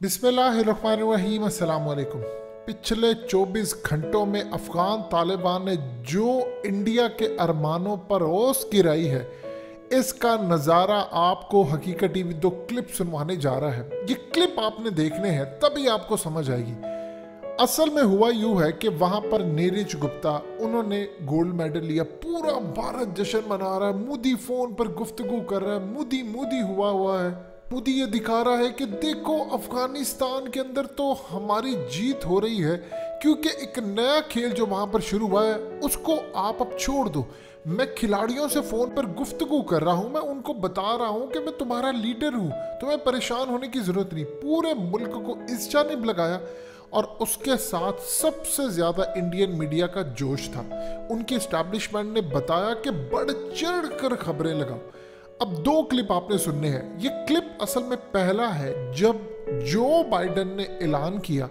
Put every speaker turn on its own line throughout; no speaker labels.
बिस्मिल्लाहिर्रहमानिर्रहीम, अस्सलाम वालेकुम। पिछले 24 घंटों में अफगान तालिबान ने जो इंडिया के अरमानों पर ओस गिराई है, इसका नज़ारा आपको हकीकत टीवी 2 क्लिप सुनवाने जा रहा है। ये क्लिप आपने देखने हैं तभी आपको समझ आएगी। असल में हुआ यूं है कि वहां पर नीरज गुप्ता, उन्होंने गोल्ड मेडल लिया, पूरा भारत जश्न मना रहा है, मोदी फोन पर गुफ्तगू कर रहा है, मोदी मोदी हुआ है। मोदी ये दिखा रहा है कि देखो अफगानिस्तान के अंदर तो हमारी जीत हो रही है, क्योंकि एक नया खेल जो वहां पर शुरू हुआ है उसको आप अब छोड़ दो। मैं खिलाड़ियों से फोन पर गुफ्तगू कर रहा हूं, मैं उनको बता रहा हूं कि मैं तुम्हारा लीडर हूं, तुम्हें परेशान होने की जरूरत नहीं। पूरे मुल्क को इस जानिब लगाया और उसके साथ सबसे ज्यादा इंडियन मीडिया का जोश था। उनकी एस्टैब्लिशमेंट ने बताया कि बढ़ चढ़ कर खबरें लगाओ। अब 2 क्लिप आपने सुनने हैं। ये क्लिप असल में पहला है जब जो बाइडेन ने ऐलान किया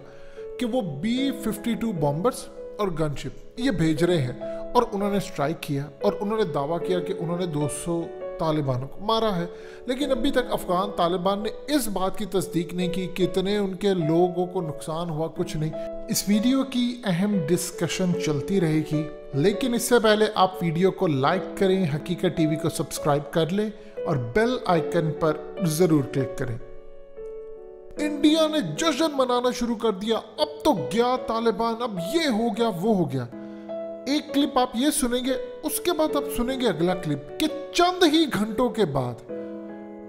कि वो B-52 बॉम्बर्स और गनशिप ये भेज रहे हैं, और उन्होंने स्ट्राइक किया और उन्होंने दावा किया कि उन्होंने 200 तालिबानों को मारा है। लेकिन अभी तक अफगान तालिबान ने इस बात की तस्दीक नहीं की कितने उनके लोगों को नुकसान हुआ, कुछ नहीं। इस वीडियो की अहम डिस्कशन चलती रहेगी, लेकिन इससे पहले आप वीडियो को लाइक करें, हकीकत टीवी को सब्सक्राइब कर लें और बेल आइकन पर जरूर क्लिक करें। इंडिया ने जश्न मनाना शुरू कर दिया, अब तो गया तालिबान, अब ये हो गया वो हो गया। एक क्लिप आप ये सुनेंगे, उसके बाद आप सुनेंगे अगला क्लिप कि चंद ही घंटों के बाद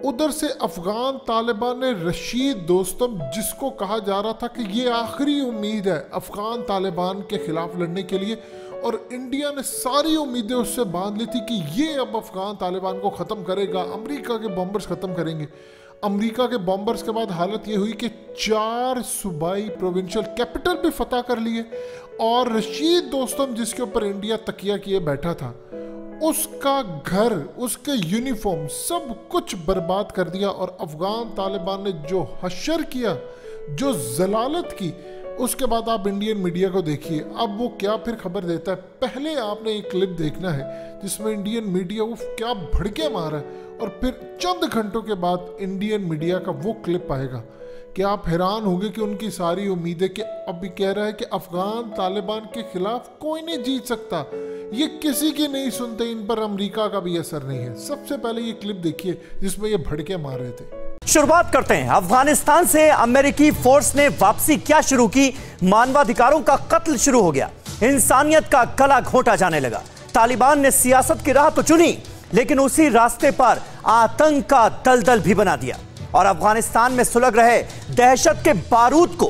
उधर से अफगान तालिबान ने रशीद दोस्तम, जिसको कहा जा रहा था कि ये आखिरी उम्मीद है अफगान तालिबान के खिलाफ लड़ने के लिए, और इंडिया ने सारी उम्मीदें उससे बांध ली थी कि ये अब अफगान तालिबान को ख़त्म करेगा, अमेरिका के बॉम्बर्स ख़त्म करेंगे। अमेरिका के बॉम्बर्स के बाद हालत ये हुई कि 4 सूबाई प्रोविंशियल कैपिटल भी फतह कर लिए, और रशीद दोस्तम जिसके ऊपर इंडिया तकिया किए बैठा था, उसका घर, उसके यूनिफॉर्म सब कुछ बर्बाद कर दिया। और अफगान तालिबान ने जो हशर किया, जो जलालत की, उसके बाद आप इंडियन मीडिया को देखिए अब वो क्या फिर खबर देता है। पहले आपने एक क्लिप देखना है जिसमें इंडियन मीडिया वो क्या भड़के मारा है, और फिर चंद घंटों के बाद इंडियन मीडिया का वो क्लिप आएगा कि आप हैरान होंगे कि उनकी सारी उम्मीदें, कि अभी कह रहा है कि अफगान तालिबान के खिलाफ कोई नहीं जीत सकता, ये किसी की नहीं सुनते, इन पर अमेरिका का भी असर नहीं है। सबसे पहले ये क्लिप देखिए जिसमें ये भड़के मार रहे थे।
शुरुआत करते हैं। अफगानिस्तान से अमेरिकी फोर्स ने वापसी क्या शुरू की, मानवाधिकारों का कत्ल शुरू हो गया, इंसानियत का गला घोंटा जाने लगा। तालिबान ने सियासत की राह तो चुनी, लेकिन उसी रास्ते पर आतंक का दलदल भी बना दिया, और अफगानिस्तान में सुलग रहे दहशत के बारूद को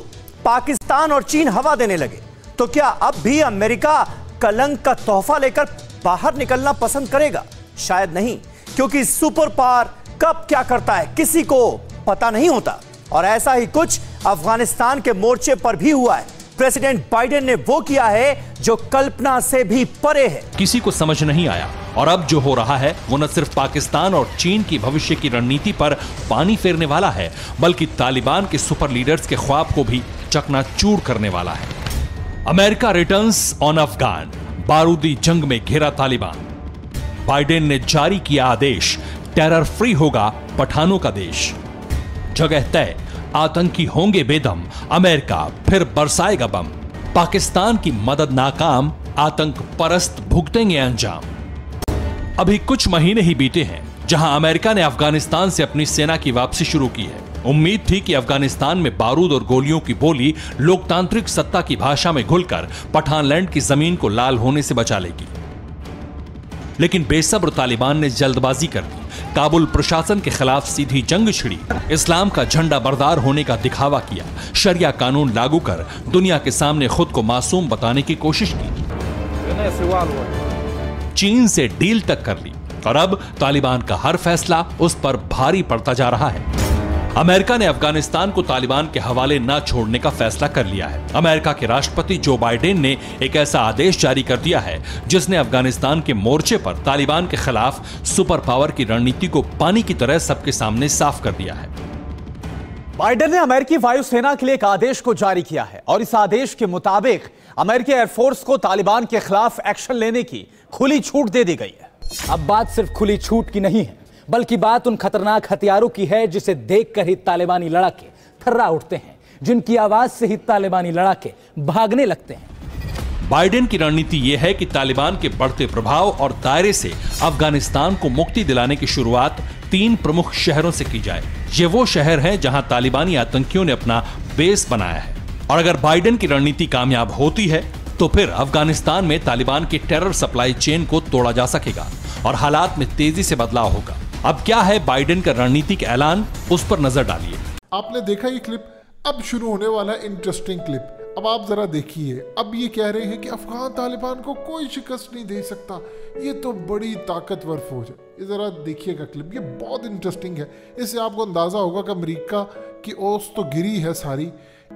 पाकिस्तान और चीन हवा देने लगे। तो क्या अब भी अमेरिका कलंक का तोहफा लेकर बाहर निकलना पसंद करेगा? शायद नहीं, क्योंकि सुपर पावर कब क्या करता है किसी को पता नहीं होता, और ऐसा ही कुछ अफगानिस्तान के मोर्चे पर भी हुआ है। प्रेसिडेंट बाइडेन ने वो किया है जो कल्पना से भी परे है।
किसी को समझ नहीं आया, और अब जो हो रहा है वो न सिर्फ पाकिस्तान और चीन की भविष्य की रणनीति पर पानी फेरने वाला है, बल्कि तालिबान के सुपर लीडर्स के ख्वाब को भी चकनाचूर करने वाला है। अमेरिका रिटर्न्स ऑन अफगान, बारूदी जंग में घिरा तालिबान। बाइडेन ने जारी किया आदेश, टेरर फ्री होगा पठानों का देश। जगह तय, आतंकी होंगे बेदम, अमेरिका फिर बरसाएगा बम। पाकिस्तान की मदद नाकाम, आतंक परस्त भुगतेंगे अंजाम। अभी कुछ महीने ही बीते हैं जहां अमेरिका ने अफगानिस्तान से अपनी सेना की वापसी शुरू की है। उम्मीद थी कि अफगानिस्तान में बारूद और गोलियों की बोली लोकतांत्रिक सत्ता की भाषा में घुलकर पठानलैंड की जमीन को लाल होने से बचा लेगी, लेकिन बेसब्र तालिबान ने जल्दबाजी कर दी। काबुल प्रशासन के खिलाफ सीधी जंग छिड़ी, इस्लाम का झंडा बरदार होने का दिखावा किया, शरिया कानून लागू कर दुनिया के सामने खुद को मासूम बताने की कोशिश की, चीन से डील तक कर ली, और अब तालिबान का हर फैसला उस पर भारी पड़ता जा रहा है। अमेरिका ने अफगानिस्तान को तालिबान के हवाले न छोड़ने का फैसला कर लिया है। अमेरिका के राष्ट्रपति जो बाइडेन ने एक ऐसा आदेश जारी कर दिया है जिसने अफगानिस्तान के मोर्चे पर तालिबान के खिलाफ सुपर पावर की रणनीति को पानी की तरह सबके सामने साफ कर दिया है।
बाइडेन ने अमेरिकी वायुसेना के लिए एक आदेश को जारी किया है, और इस आदेश के मुताबिक अमेरिकी एयरफोर्स को तालिबान के खिलाफ एक्शन लेने की खुली छूट दे दी गई है।
अब बात सिर्फ खुली छूट की नहीं है, बल्कि बात उन खतरनाक हथियारों की है जिसे देखकर ही तालिबानी लड़ाके थर्रा उठते हैं, जिनकी आवाज से ही तालिबानी लड़ाके भागने लगते हैं।
बाइडेन की रणनीति यह है कि तालिबान के बढ़ते प्रभाव और दायरे से अफगानिस्तान को मुक्ति दिलाने की शुरुआत 3 प्रमुख शहरों से की जाए। ये वो शहर हैं जहां तालिबानी आतंकियों ने अपना बेस बनाया है। और अगर बाइडेन की रणनीति कामयाब होती है तो फिर अफगानिस्तान में तालिबान की टेरर सप्लाई चेन को तोड़ा जा सकेगा और हालात में तेजी से बदलाव होगा। अब क्या है बाइडेन का रणनीतिक ऐलान, उस पर नजर डालिए।
आपने देखा ये क्लिप, अब शुरू होने वाला इंटरेस्टिंग क्लिप। अब आप जरा देखिए, अब ये कह रहे हैं कि अफगान तालिबान को कोई शिकस्त नहीं दे सकता, ये तो बड़ी ताकतवर फौज है। ये जरा देखिएगा क्लिप, ये बहुत इंटरेस्टिंग है। इससे आपको अंदाजा होगा कि अमेरिका की ओस तो गिरी है सारी,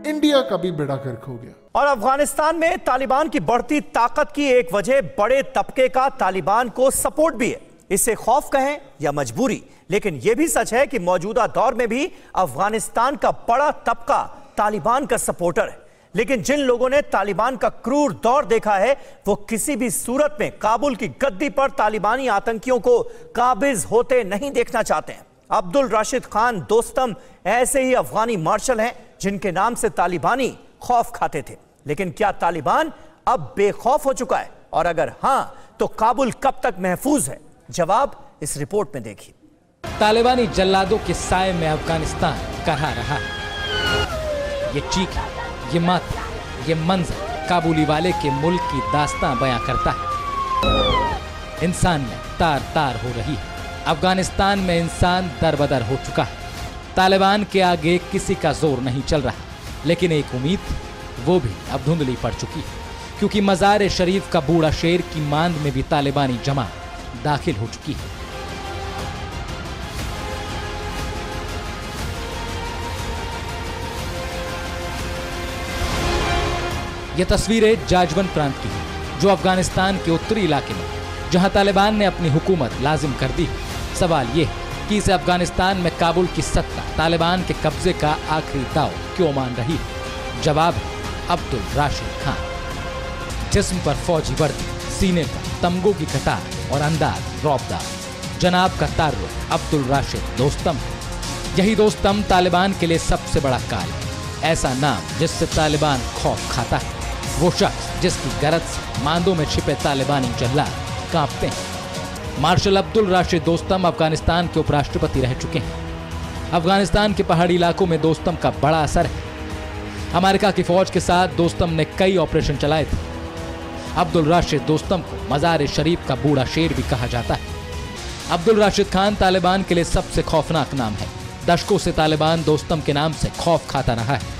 इंडिया का भी बेड़ा गर्क हो गया।
और अफगानिस्तान में तालिबान की बढ़ती ताकत की एक वजह बड़े तबके का तालिबान को सपोर्ट भी है। इसे खौफ कहें या मजबूरी, लेकिन यह भी सच है कि मौजूदा दौर में भी अफगानिस्तान का बड़ा तबका तालिबान का सपोर्टर है। लेकिन जिन लोगों ने तालिबान का क्रूर दौर देखा है, वो किसी भी सूरत में काबुल की गद्दी पर तालिबानी आतंकियों को काबिज होते नहीं देखना चाहते हैं। अब्दुल राशिद खान दोस्तम ऐसे ही अफगानी मार्शल हैं जिनके नाम से तालिबानी खौफ खाते थे। लेकिन क्या तालिबान अब बेखौफ हो चुका है? और अगर हां, तो काबुल कब तक महफूज है? जवाब इस रिपोर्ट में देखिए।
तालिबानी जल्लादों के साए में अफगानिस्तान कहा रहा है। ये चीख, ये मातम, ये मंजर काबुली वाले के मुल्क की दास्तां बयां करता है। इंसान में तार तार हो रही है। अफगानिस्तान में इंसान दरबदर हो चुका है। तालिबान के आगे किसी का जोर नहीं चल रहा, लेकिन एक उम्मीद, वो भी अब धुंधली पड़ चुकी है, क्योंकि मजार शरीफ का बूढ़ा शेर की मांद में भी तालिबानी जमात दाखिल हो चुकी है। यह तस्वीरें जाजवन प्रांत की है, जो अफगानिस्तान के उत्तरी इलाके में, जहां तालिबान ने अपनी हुकूमत लाजिम कर दी। सवाल यह है कि इसे अफगानिस्तान में काबुल की सत्ता तालिबान के कब्जे का आखिरी दाव क्यों मान रही है? जवाब है अब्दुल राशिद खान। जिस्म पर फौजी वर्दी, सीने पर तमगों की कतार और अंदाज रौबदार, जनाब का तारुफ अब्दुल राशिद दोस्तम है। यही दोस्तम तालिबान के लिए सबसे बड़ा काल है। ऐसा नाम जिससे तालिबान खौफ खाता है, वो शख्स जिसकी गरज से मांदों में छिपे तालिबानी जल्लाद कांपते हैं। मार्शल अब्दुल राशिद दोस्तम अफगानिस्तान के उपराष्ट्रपति रह चुके हैं। अफगानिस्तान के पहाड़ी इलाकों में दोस्तम का बड़ा असर है। अमेरिका की फौज के साथ दोस्तम ने कई ऑपरेशन चलाए थे। अब्दुल राशिद दोस्तम को मजार शरीफ का बूढ़ा शेर भी कहा जाता है। अब्दुल राशिद खान तालिबान के लिए सबसे खौफनाक नाम है। दशकों से तालिबान दोस्तम के नाम से खौफ खाता रहा है।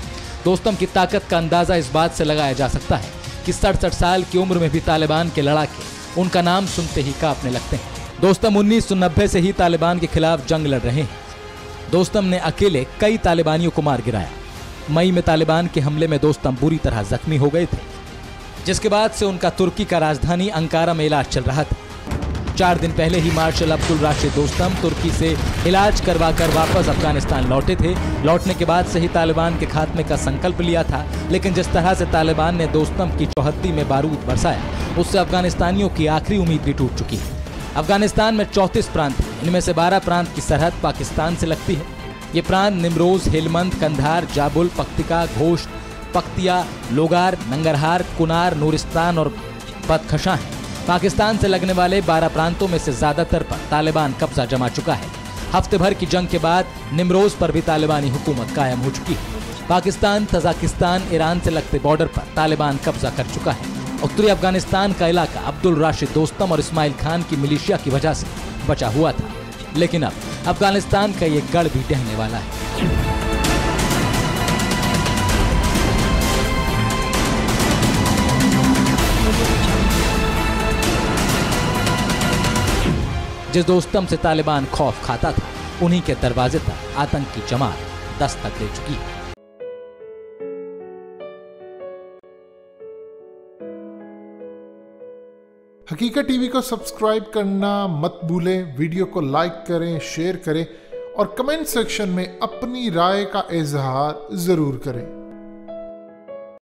दोस्तम की ताकत का अंदाजा इस बात से लगाया जा सकता है कि 67 साल की उम्र में भी तालिबान के लड़ाके उनका नाम सुनते ही कांपने लगते हैं। दोस्तम 1990 से ही तालिबान के खिलाफ जंग लड़ रहे हैं। दोस्तम ने अकेले कई तालिबानियों को मार गिराया। मई में तालिबान के हमले में दोस्तम बुरी तरह जख्मी हो गए थे, जिसके बाद से उनका तुर्की का राजधानी अंकारा में इलाज चल रहा था। 4 दिन पहले ही मार्शल अब्दुल राशिद दोस्तम तुर्की से इलाज करवाकर वापस अफगानिस्तान लौटे थे। लौटने के बाद से ही तालिबान के खात्मे का संकल्प लिया था, लेकिन जिस तरह से तालिबान ने दोस्तम की चौहद्दी में बारूद बरसाया, उससे अफगानिस्तानियों की आखिरी उम्मीद भी टूट चुकी है। अफगानिस्तान में 34 प्रांत हैं। इनमें से 12 प्रांत की सरहद पाकिस्तान से लगती है। ये प्रांत निमरोज, हेलमंद, कंधार, जाबुल, पख्तिका, घोष, पख्तिया, लोगार, नंगरहार, कुनार, नूरिस्तान और बदखशां हैं। पाकिस्तान से लगने वाले 12 प्रांतों में से ज्यादातर पर तालिबान कब्जा जमा चुका है। हफ्ते भर की जंग के बाद निमरोज पर भी तालिबानी हुकूमत कायम हो चुकी है। पाकिस्तान, तजाकिस्तान, ईरान से लगते बॉर्डर पर तालिबान कब्जा कर चुका है। उत्तरी अफगानिस्तान का इलाका अब्दुल राशिद दोस्तम और इस्माइल खान की मिलिशिया की वजह से बचा हुआ था, लेकिन अब अफगानिस्तान का ये गढ़ भी ढहने वाला है। जिस दोस्तम से तालिबान खौफ खाता था, उन्हीं के दरवाजे तक आतंक की जमात दस्तक दे चुकी है।
हकीकत टीवी को सब्सक्राइब करना मत भूलें, वीडियो को लाइक करें, शेयर करें और कमेंट सेक्शन में अपनी राय का इजहार जरूर करें।